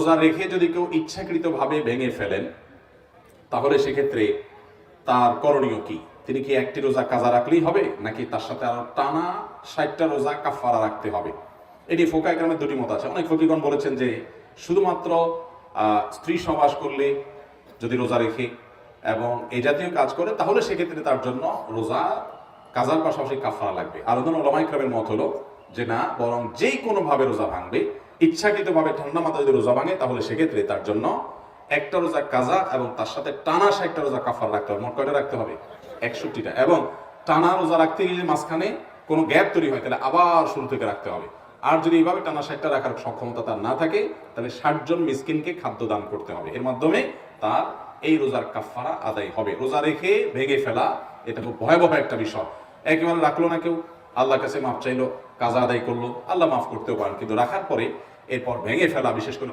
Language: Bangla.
রোজা রেখে যদি কেউ ইচ্ছাকৃতভাবে ভেঙে ফেলেন তাহলে সেক্ষেত্রে তার করণীয় কি? তিনি কি একটি রোজা কাজা রাখলেই হবে, নাকি তার সাথে আরো টানা 60টা রোজা কাফারা রাখতে হবে? এটি ফোকায়ে কেরামের দুটি মত আছে। অনেক ফকিগণ বলেছেন যে শুধুমাত্র স্ত্রী সহবাস করলে যদি রোজা রেখে এবং এই জাতীয় কাজ করে তাহলে সেক্ষেত্রে তার জন্য রোজা কাজার পাশাপাশি কাফারা লাগবে। আর অন্যান্য উলামায়ে কেরামের মত হলো যে না, বরং যেই কোনো ভাবে রোজা ভাঙবে, ইচ্ছাকৃতভাবে ঠান্ডা মাথায় যদি রোজা ভাঙে তাহলে সেক্ষেত্রে তার জন্য একটা রোজা কাজা এবং তার সাথে টানা 60টা রোজা কাফারা রাখতে হবে। মোট কয়টা রাখতে হবে? 61টা। এবং টানা রোজা রাখতে গিয়ে মাঝখানে কোনো গ্যাপ তৈরি হয় তাহলে আবার শুরু থেকে রাখতে হবে। আর যদি এইভাবে টানা 60টা রাখার সক্ষমতা তার না থাকে তাহলে 60 জন মিসকিনকে খাদ্য দান করতে হবে। এর মাধ্যমে তার এই রোজার কাফারা আদায় হবে। রোজা রেখে ভেঙে ফেলা এটা খুব ভয়াবহ একটা বিষয়। একেবারে রাখলো না কেউ, আল্লাহর কাছে মাফ চাইলো, কাজা আদায় করলো, আল্লাহ মাফ করতেও পারেন, কিন্তু রাখার পরে এরপর ভেঙে ফেলা, বিশেষ করে